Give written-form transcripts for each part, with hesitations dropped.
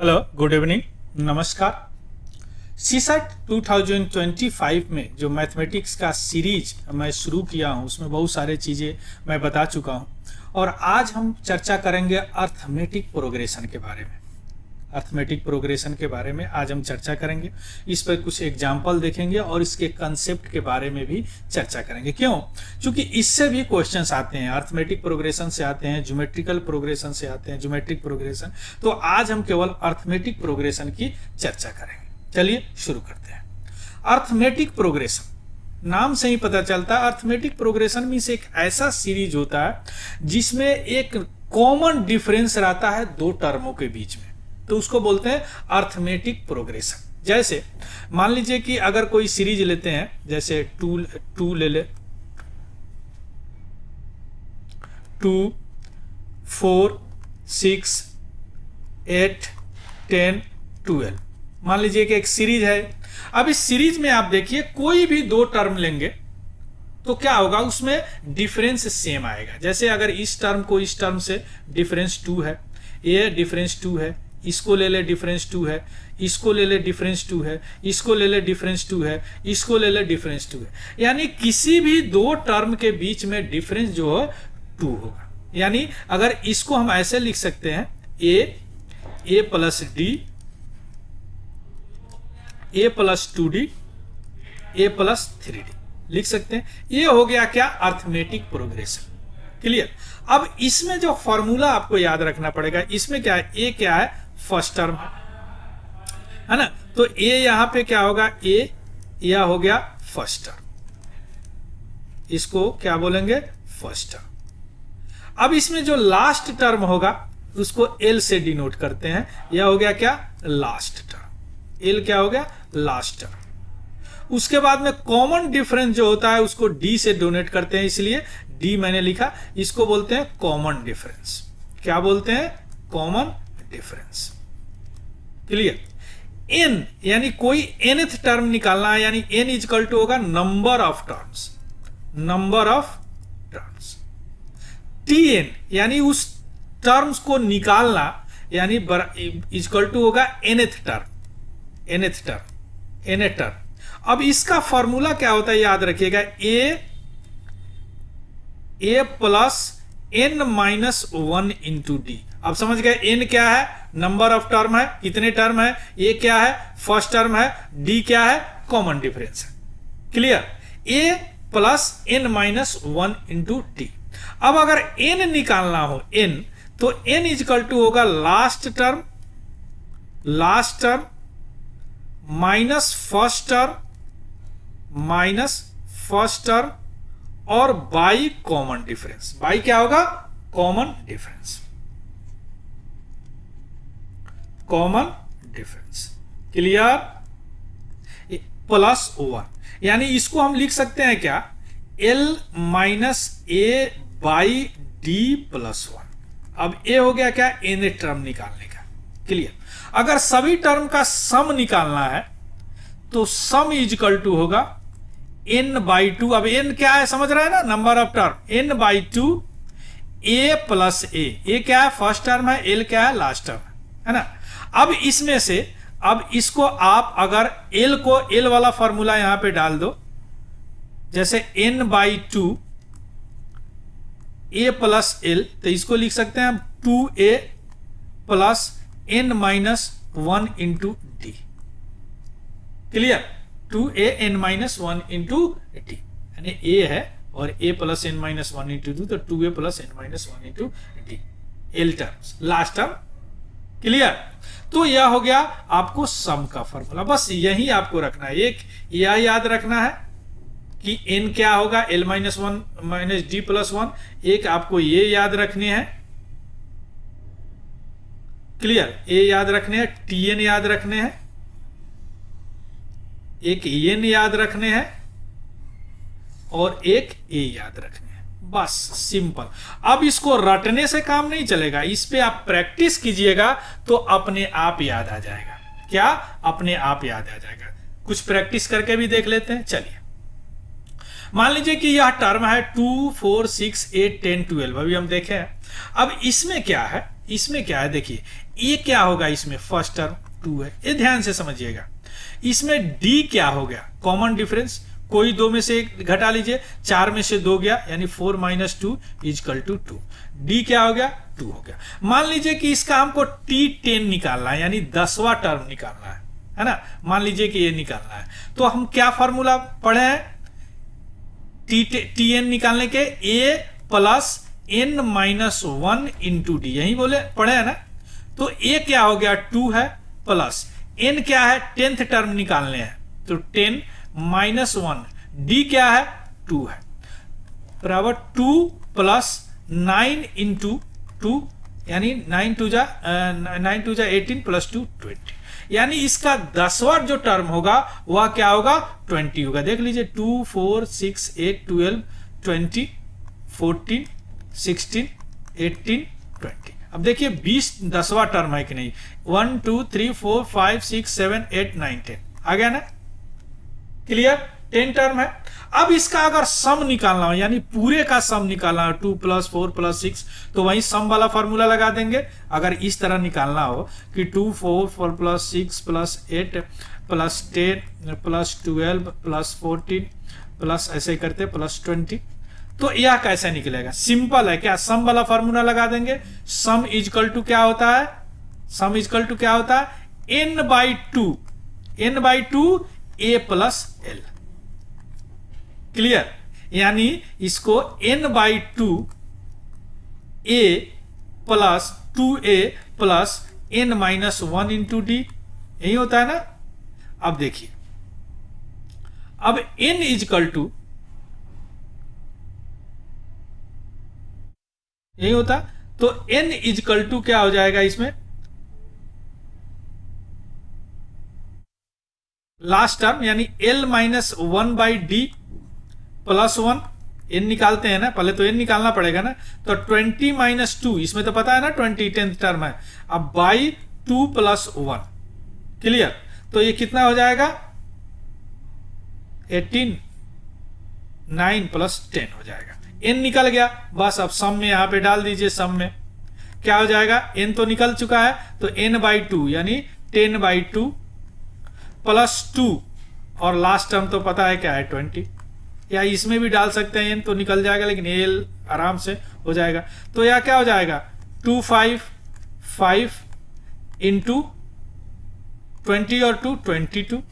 Hello, good evening, नमस्कार। CSAT 2025 में जो मैथमेटिक्स का सीरीज मैं शुरू किया हूँ उसमें बहुत सारे चीज़ें मैं बता चुका हूँ और आज हम चर्चा करेंगे अर्थमेटिक प्रोग्रेशन के बारे में। अर्थमेटिक प्रोग्रेशन के बारे में आज हम चर्चा करेंगे। इस पर कुछ एग्जाम्पल देखेंगे और इसके कंसेप्ट के बारे में भी चर्चा करेंगे। क्यों? क्योंकि इससे भी क्वेश्चंस आते हैं, अर्थमेटिक प्रोग्रेशन से आते हैं, ज्योमेट्रिकल प्रोग्रेशन से आते हैं, ज्योमेट्रिक प्रोग्रेशन। तो आज हम केवल अर्थमेटिक प्रोग्रेशन की चर्चा करेंगे। चलिए शुरू करते हैं। अर्थमेटिक प्रोग्रेशन नाम से ही पता चलता है, अर्थमेटिक प्रोग्रेशन मीन्स एक ऐसा सीरीज होता है जिसमें एक कॉमन डिफरेंस रहता है दो टर्मों के बीच में, तो उसको बोलते हैं अर्थमेटिक प्रोग्रेशन। जैसे मान लीजिए कि अगर कोई सीरीज लेते हैं, जैसे टू ले ले, 2, 4, 6, 8, 10, 12 मान लीजिए कि एक सीरीज है। अब इस सीरीज में आप देखिए कोई भी दो टर्म लेंगे तो क्या होगा, उसमें डिफरेंस सेम आएगा। जैसे अगर इस टर्म को इस टर्म से डिफरेंस 2 है, ये डिफरेंस 2 है, इसको ले ले डिफरेंस 2 है, इसको ले ले डिफरेंस 2 है, इसको ले ले डिफरेंस 2 है, इसको ले ले डिफरेंस 2 है। यानी किसी भी दो टर्म के बीच में डिफरेंस जो है 2 होगा। यानी अगर इसको हम ऐसे लिख सकते हैं, ए प्लस डी, ए प्लस 2d, ए प्लस 3d लिख सकते हैं। ये हो गया क्या? Arithmetic progression. क्लियर? अब इसमें जो फॉर्मूला आपको याद रखना पड़ेगा, इसमें क्या है, ए क्या है, फर्स्ट टर्म है ना, तो ए यहां पे क्या होगा, ए यह हो गया फर्स्ट टर्म, इसको क्या बोलेंगे, फर्स्ट टर्म। अब इसमें जो लास्ट टर्म होगा उसको एल से डिनोट करते हैं, यह हो गया क्या, लास्ट टर्म। एल क्या हो गया, लास्ट टर्म। उसके बाद में कॉमन डिफरेंस जो होता है उसको डी से डोनेट करते हैं, इसलिए डी मैंने लिखा, इसको बोलते हैं कॉमन डिफरेंस। क्या बोलते हैं, कॉमन डिफरेंस। क्लियर? एन यानी कोई nth टर्म निकालना है, यानी n इजकल टू होगा number of terms, number of terms. tn यानी उस टर्म्स को निकालना, यानी इजकल टू होगा nth term, nth term, nth term. अब इसका फॉर्मूला क्या होता है याद रखिएगा, A plus n minus 1 into D. अब समझ गए, n क्या है, नंबर ऑफ टर्म है, कितने टर्म है, ए क्या है, फर्स्ट टर्म है, डी क्या है, कॉमन डिफरेंस है। Clear? A plus n minus 1 into D. अब अगर n निकालना हो, n, तो n इजकल टू होगा last term, last term minus first term, minus first term और बाई कॉमन डिफरेंस। बाई क्या होगा, common difference, common difference. Clear? Plus 1, यानी इसको हम लिख सकते हैं क्या, L minus A by D plus 1। अब ए हो गया क्या, n टर्म निकालने का। क्लियर? अगर सभी टर्म का सम निकालना है तो सम इजकल टू होगा n बाई 2। अब n क्या है, समझ रहे हैं ना, number of term, n by 2 a plus A क्या है, फर्स्ट टर्म है, l क्या है, लास्ट टर्म है ना। अब इसमें से, अब इसको आप अगर l को, l वाला फॉर्मूला यहां पे डाल दो, जैसे n by 2 a plus l, तो इसको लिख सकते हैं हम 2a plus n minus 1 into D. Clear? 2a n minus 1 into D, यानी a है और a plus n minus 1 into D, तो 2a plus n minus 1 into D, L terms, last term. Clear? तो यह हो गया आपको सम का फॉर्मूला। बस यही आपको रखना है, एक यह याद रखना है कि n क्या होगा, l minus 1 minus D plus 1। एक आपको ये याद रखने हैं, क्लियर, ए याद रखने हैं, tn याद रखने हैं, एक n याद रखने हैं और एक a याद रखने हैं। बस सिंपल। अब इसको रटने से काम नहीं चलेगा, इस पे आप प्रैक्टिस कीजिएगा तो अपने आप याद आ जाएगा। क्या? अपने आप याद आ जाएगा। कुछ प्रैक्टिस करके भी देख लेते हैं। चलिए, मान लीजिए कि यह टर्म है 2, 4, 6, 8, 10, 12, अभी हम देखें। अब इसमें क्या है, इसमें क्या है, देखिए ए क्या होगा इसमें, फर्स्ट टर्म 2 है, ये ध्यान से समझिएगा। इसमें डी क्या हो गया, कॉमन डिफरेंस, कोई दो में से एक घटा लीजिए, 4 में से 2 गया, यानी 4 - 2 इजकल टू 2। डी क्या हो गया, 2 हो गया। मान लीजिए कि इसका हमको T10 निकालना है, यानी 10वां टर्म निकालना है ना। मान लीजिए कि ये निकालना है, तो हम क्या फॉर्मूला पढ़े हैं, Tn निकालने के a plus n-1 into D, यही बोले पढ़े है ना। तो a क्या हो गया, 2 है, प्लस n क्या है, 10th टर्म निकालने हैं, तो 10 - 1, d क्या है, 2 है, बराबर 2 प्लस 9 इंटू 2, यानी 9 2 जा 18 प्लस 2 20, यानी इसका 10वां जो टर्म होगा वह क्या होगा, 20 होगा। देख लीजिए 2 4 6 8 12 20 14 16 18 20। अब देखिए 20 10वां टर्म है कि नहीं, 1 2 3 4 5 6 7 8 9 10 आ गया ना, क्लियर, 10 टर्म है। अब इसका अगर सम निकालना हो, यानी पूरे का सम निकालना हो, 2 + 4 + 6, तो वही सम वाला फॉर्मूला लगा देंगे। अगर इस तरह निकालना हो कि 2 4 4 + 6 + 8 + 10 + 12 + 14 प्लस ऐसे करते +20, तो यह कैसे निकलेगा, सिंपल है, क्या सम वाला फॉर्मूला लगा देंगे। सम इजकल टू क्या होता है, सम इजकल टू क्या होता है, n/2 a + l, क्लियर, यानी इसको n/2 a + 2a + n-1 into D, यही होता है ना। अब देखिए, अब n इजकल टू यही होता, तो n इजकल टू क्या हो जाएगा इसमें, लास्ट टर्म, यानी l - 1/d + 1, n निकालते हैं ना, पहले तो n निकालना पड़ेगा ना, तो 20 - 2, इसमें तो पता है ना 20 10th टर्म है, अब बाई 2 + 1, क्लियर, तो ये कितना हो जाएगा, 18 9 + 10 हो जाएगा। n निकल गया, बस अब सम में यहां पे डाल दीजिए, सम में क्या हो जाएगा, n तो निकल चुका है, तो n/2 यानी 10/2 + 2, और लास्ट टर्म तो पता है क्या है 20, या इसमें भी डाल सकते हैं, n तो निकल जाएगा, लेकिन l आराम से हो जाएगा। तो यह क्या हो जाएगा, 2 5 5 इंटू 20 और 2 22,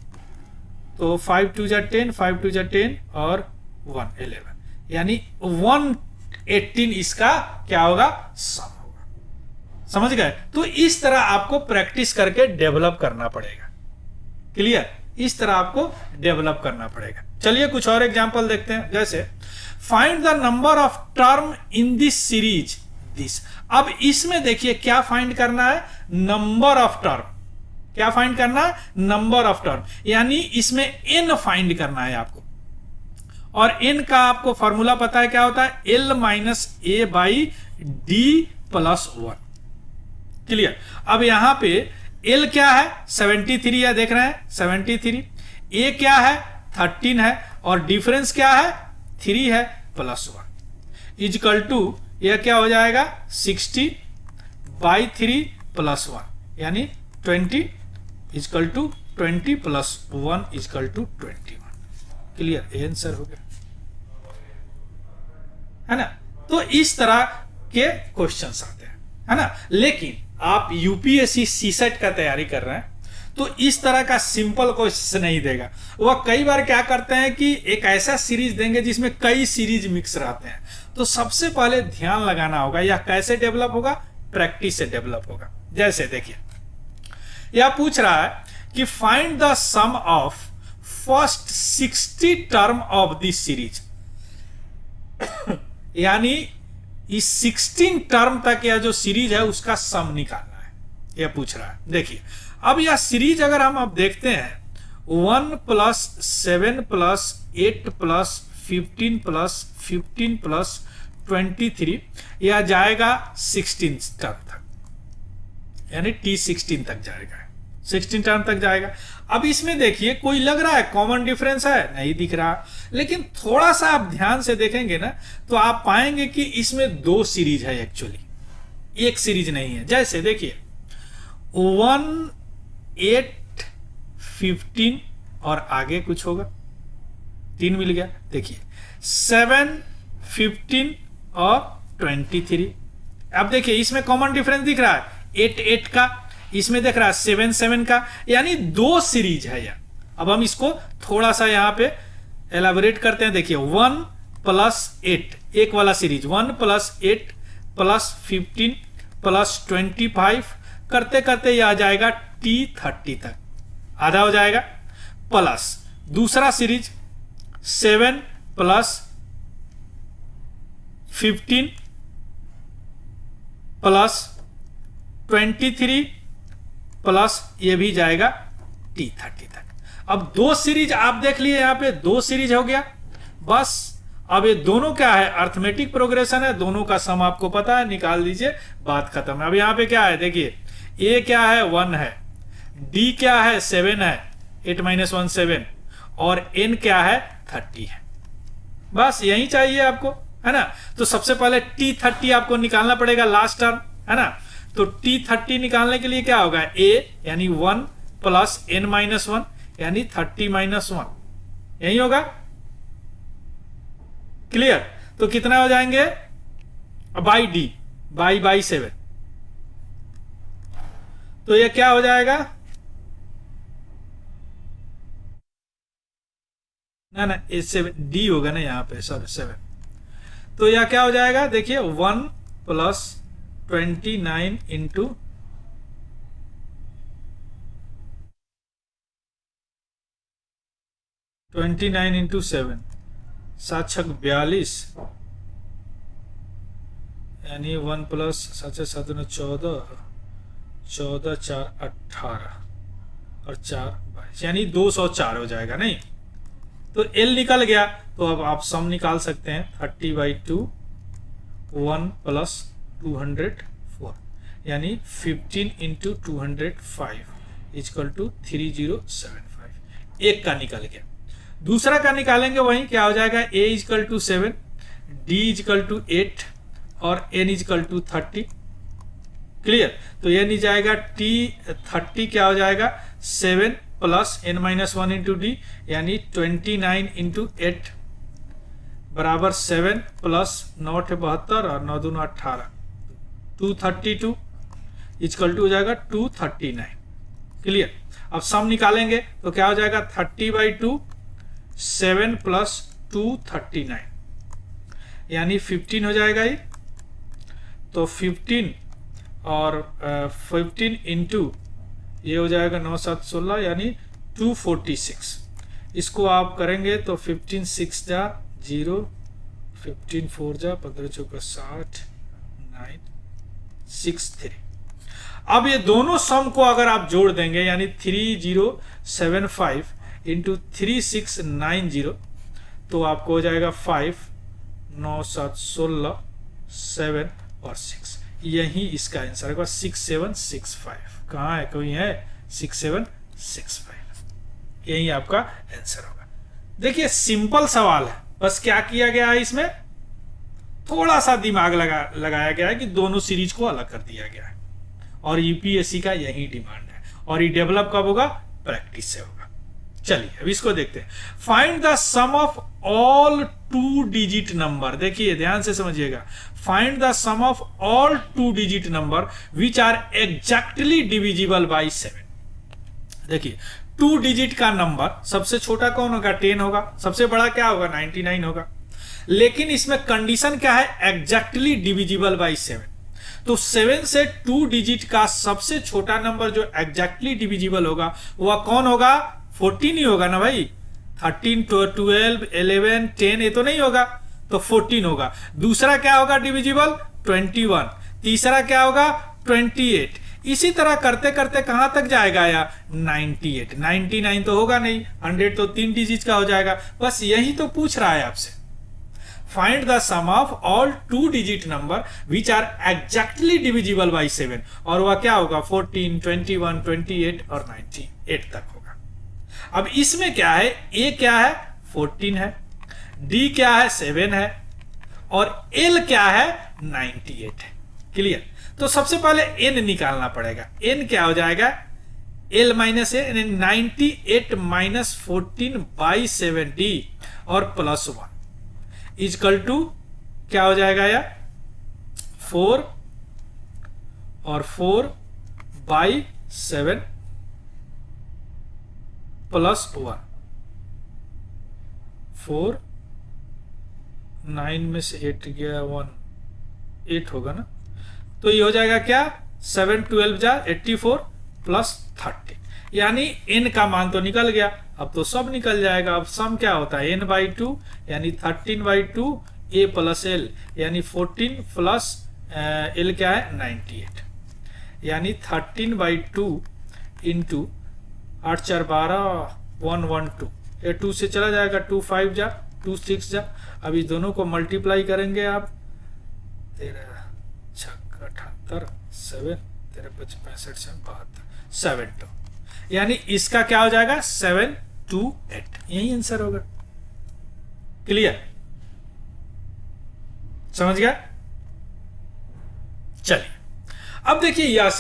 तो 5 2 जा 10 5 2 जा 10 और 1 11, यानी 118 इसका क्या होगा, सम होगा। समझ गए, तो इस तरह आपको प्रैक्टिस करके डेवलप करना पड़ेगा, क्लियर, इस तरह आपको डेवलप करना पड़ेगा। चलिए कुछ और एग्जांपल देखते हैं, जैसे find the number of term in this series this. अब इसमें देखिए क्या फाइंड करना है, नंबर ऑफ टर्म, क्या फाइंड करना है, नंबर ऑफ टर्म, यानी इसमें n फाइंड करना है आपको, और n का आपको फॉर्मूला पता है क्या होता है, l - a/d + 1, क्लियर। अब यहां पे l क्या है, 73 है, देख रहे हैं 73, a क्या है 13 है, और डिफरेंस क्या है 3 है, +1 इजकल टू यह क्या हो जाएगा, 60/3 + 1, यानी 20 equal to 20 + 1 equal to 21, clear, answer हो गया, है ना। तो इस तरह के क्वेश्चंस आते हैं, है ना। लेकिन आप यूपीएससी सीसेट का तैयारी कर रहे हैं तो इस तरह का सिंपल क्वेश्चन नहीं देगा। वह कई बार क्या करते हैं कि एक ऐसा सीरीज देंगे जिसमें कई सीरीज मिक्स रहते हैं। तो सबसे पहले ध्यान लगाना होगा यह कैसे डेवलप होगा, प्रैक्टिस से डेवलप होगा। जैसे देखिए यह पूछ रहा है कि find the sum of first 60 term of this series, यानी इस 16 टर्म तक यह जो सीरीज है उसका सम निकालना है, यह पूछ रहा है। देखिए अब यह सीरीज अगर हम अब देखते हैं 1 + 7 + 8 + 15 + 15 + 23, यह जाएगा 16 टर्म तक, यानी T16 तक जाएगा, 16 टर्म तक जाएगा। अब इसमें देखिए कोई लग रहा है कॉमन डिफरेंस है, नहीं दिख रहा, लेकिन थोड़ा सा आप ध्यान से देखेंगे ना तो आप पाएंगे कि इसमें 2 सीरीज है, एक्चुअली एक सीरीज नहीं है। जैसे देखिए 1, 8, 15 और आगे कुछ होगा, 3 मिल गया। देखिए 7, 15 और 23। अब देखिए इसमें कॉमन डिफरेंस दिख रहा है 8, 8 का, इसमें देख रहा है 7, 7 का, यानी 2 सीरीज है यार। अब हम इसको थोड़ा सा यहाँ पे एलाबोरेट करते हैं। देखिए 1 + 8, एक वाला सीरीज 1 + 8 + 15 + 25 करते करते ये आ जाएगा T30 तक, आधा हो जाएगा। प्लस दूसरा सीरीज 7 + 15 + 23 प्लस ये भी जाएगा T30 तक। अब 2 सीरीज आप देख लिए, यहां पे 2 सीरीज हो गया बस। अब ये दोनों क्या है, अर्थमेटिक प्रोग्रेशन है, दोनों का सम आपको पता है, निकाल दीजिए, बात खत्म है। अब यहां पे क्या है, देखिए A क्या है 1 है, D क्या है 7 है, 8 - 1 7, और N क्या है 30 है। बस यही चाहिए आपको, है ना। तो सबसे पहले T30 आपको निकालना पड़ेगा, लास्ट टर्म, है ना। तो T30 निकालने के लिए क्या होगा, A यानी 1 + N - 1 यानी 30 - 1, यही होगा। क्लियर। तो कितना हो जाएंगे, बाई D बाई 7, तो ये क्या हो जाएगा, ना ये 7 D होगा ना यहाँ पे, सॉरी 7। तो यह क्या हो जाएगा, देखिए 1 + 29 × 29 × 7, 7 × 42, यानी 1 + 7 × 7 = 14, 14 × 4 = 18 और 4 = 22, यानी 204 हो जाएगा। नहीं तो L निकल गया, तो अब आप सम निकाल सकते हैं 30/2, 1 + 204, यानी 15 × 205 = 3075। एक का निकल गया। दूसरा का निकालेंगे, वही क्या हो जाएगा, A = 7, D = 8 और N = 30। क्लियर। तो ये नहीं जाएगा, T30 क्या हो जाएगा, 7 + N - 1 × D, यानी 29 × 8 बराबर 7 + 9 = 72 और 9 दूनी 18, 232 = हो जाएगा 239। क्लियर। अब सम निकालेंगे तो क्या हो जाएगा, 30/2, 7 + 239, यानी 15 हो जाएगा ये। तो 15 और 15 × ये हो जाएगा 9 7 16, यानी 246। इसको आप करेंगे तो 15 6 जा 0, 15 4 जा 15 चौका 60, 9 6 3। अब ये दोनों सम को अगर आप जोड़ देंगे, यानी 3075 × 3690, तो आपको हो जाएगा 5 9 7 16 7 और 6। यही इसका आंसर होगा 6765। कहाँ है, कोई है 6765, यही आपका आंसर होगा। देखिए सिंपल सवाल है, बस क्या किया गया है, इसमें थोड़ा सा दिमाग लगाया गया है कि दोनों सीरीज को अलग कर दिया गया है, और यूपीएससी का यही डिमांड है, और ये डेवलप कब होगा, प्रैक्टिस से होगा। चलिए अब इसको देखते हैं। Find the sum of all 2 digit number. देखिए ध्यान से समझिएगा, find the sum of all 2 digit number which are exactly divisible by 7। देखिए 2 डिजिट का नंबर सबसे छोटा कौन होगा, 10 होगा, सबसे बड़ा क्या होगा, 99 होगा। लेकिन इसमें कंडीशन क्या है, एग्जैक्टली डिविजिबल बाई 7। तो 7 से 2 डिजिट का सबसे छोटा नंबर जो एग्जैक्टली डिविजिबल होगा वह कौन होगा, 14 ही होगा ना भाई। 13 12 11 10 ये तो नहीं होगा, तो 14 होगा। दूसरा क्या होगा डिविजिबल, 21। तीसरा क्या होगा, 28। इसी तरह करते करते कहां तक जाएगा यार, 98। 99 तो होगा नहीं, 100 तो 3 डिजिट का हो जाएगा। बस यही तो पूछ रहा है आपसे। Find the sum of all 2 digit number which are exactly divisible by 7, और वह क्या होगा, 14 21 28 और 98 तक होगा। अब इसमें क्या है, A क्या है, 14 है, D क्या है, 7 है, और L क्या है, 98 है। क्लियर। तो सबसे पहले n निकालना पड़ेगा। n क्या हो जाएगा, l माइनस ए 98 माइनस 14/7d और प्लस 1 इजकल टू क्या हो जाएगा यार 4 और 4/7 प्लस 1 4 9 में से 8 गया 1 8 होगा ना, तो ये हो जाएगा क्या 7 12 जा 84 प्लस 30, यानी n का मान तो निकल गया, अब तो सब निकल जाएगा। अब सम क्या होता है n/2 यानी 13/2 a प्लस l यानी 14 प्लस l क्या है 98, यानी 13/2 इंटू 8 4 12 112, ये 2 से चला जाएगा 2 5 जा 2 6 जा। अब इस दोनों को मल्टीप्लाई करेंगे आप 13 6 78 7 13 5 65 72 7 2, यानी इसका क्या हो जाएगा 728, यही आंसर होगा। क्लियर, समझ गया। चलिए अब देखिए यह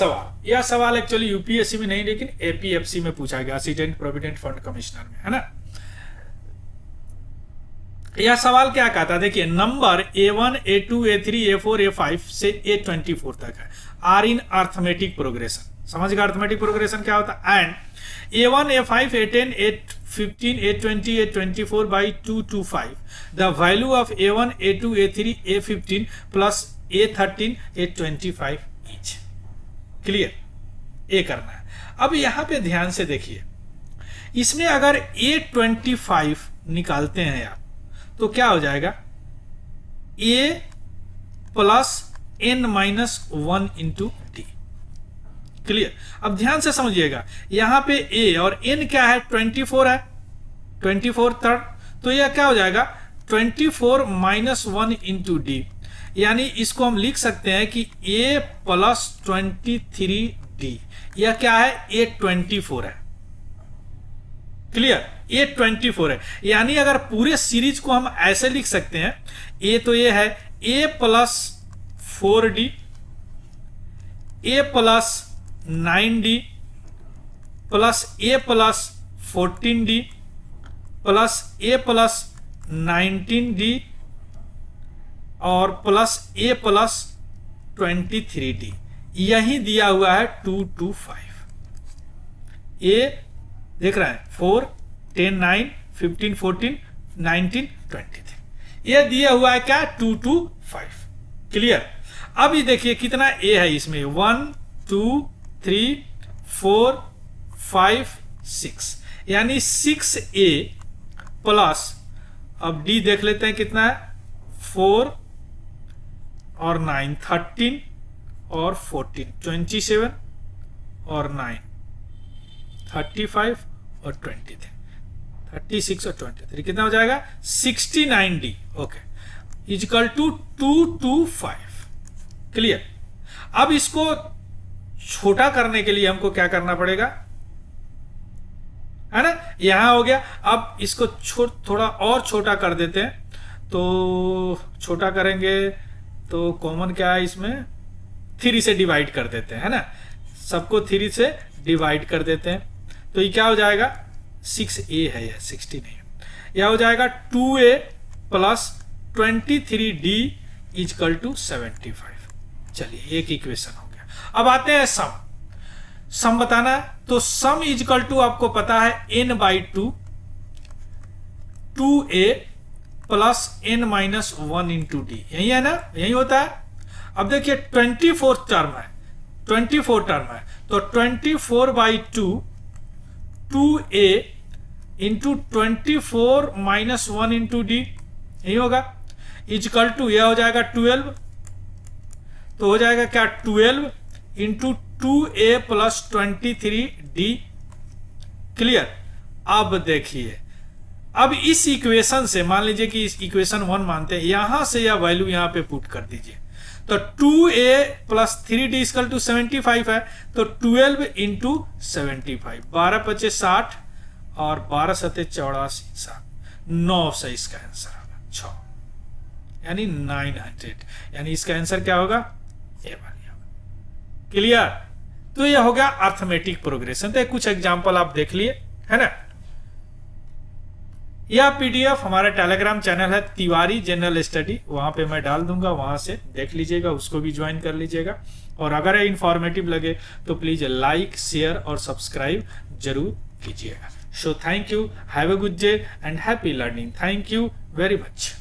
सवाल एक्चुअली यूपीएससी में नहीं लेकिन एपीएफसी में पूछा गया, असिस्टेंट प्रोविडेंट फंड कमिश्नर में, है ना। यह सवाल क्या कहता है, देखिए number A1 A2 A3 A4 A5 से A24 तक है, आर इन अर्थमेटिक प्रोग्रेशन। समझ गया अर्थमेटिक प्रोग्रेशन क्या होता है। And A1 A5 A10 A15 A20 A24 by 2 to 5 the value of A1 A2 A3 A15 plus A13 A25 each। Clear, A करना है। अब यहां पे ध्यान से देखिए, इसमें अगर A25 निकालते हैं आप तो क्या हो जाएगा A plus n minus 1 into D. Clear, अब ध्यान से समझिएगा, यहां पे a और n क्या है 24 है, 24 थर्ड, तो यह क्या हो जाएगा 24 माइनस 1 इंटू डी, यानी इसको हम लिख सकते हैं कि a प्लस 23d, यह क्या है A24 है। क्लियर, A24 है, यानी अगर पूरे सीरीज को हम ऐसे लिख सकते हैं, a तो ये है a plus 4d a plus 9d plus a plus 14d plus a plus 19d और प्लस a प्लस 23d, यही दिया हुआ है 2 to 5। a देख रहा है 4 10 9 15 14 19 23, ये दिया हुआ है क्या 2 to 5। क्लियर, अब ये देखिए कितना a है इसमें 1 2 3 4 5 6, यानी 6a प्लस, अब d देख लेते हैं कितना है 4 और 9 13 और 14 27 और 9 35 और 23 36 और 23, कितना हो जाएगा 69d। Okay, equal to 2 to 5। क्लियर, अब इसको छोटा करने के लिए हमको क्या करना पड़ेगा, है ना, यहां हो गया। अब इसको थोड़ा और छोटा कर देते हैं, तो छोटा करेंगे तो कॉमन क्या है इसमें 3 से डिवाइड कर देते हैं, है ना, सबको 3 से डिवाइड कर देते हैं, तो ये क्या हो जाएगा 6a है, यह 60 नहीं है, यह हो जाएगा 2a plus 23d is equal to 75। चलिए एक इक्वेशन हो गया। अब आते हैं सम बताना है, तो सम इजकल टू आपको पता है n/2 2a plus n minus 1 into D, यही है ना, यही होता है। अब देखिए 24 टर्म है, 24 टर्म है, तो 24/2 2a into 24 minus 1 into D, यही होगा, इजकल टू यह हो जाएगा 12, तो हो जाएगा क्या 12 into 2a plus 23d। Clear, अब देखिए, अब इस इक्वेशन से मान लीजिए कि इस इक्वेशन 1 मानते हैं, यहां से यह वैल्यू यहां पे पुट कर दीजिए, तो 2a plus 3d equal to 75 है, तो 12 इंटू 75 12 5 60 और 12 7 84 7 9 से इसका आंसर होगा 6, यानी 900, यानी इसका आंसर क्या होगा ए वाली होगा। क्लियर। तो ये हो गया अर्थमेटिक प्रोग्रेशन। तो कुछ एग्जांपल आप देख लिए, है ना। यह पीडीएफ हमारा टेलीग्राम चैनल है तिवारी जनरल स्टडी, वहां पे मैं डाल दूंगा, वहां से देख लीजिएगा, उसको भी ज्वाइन कर लीजिएगा। और अगर ये इंफॉर्मेटिव लगे तो प्लीज लाइक, शेयर और सब्सक्राइब जरूर कीजिएगा। So thank you, have a good day and happy learning. Thank you very much.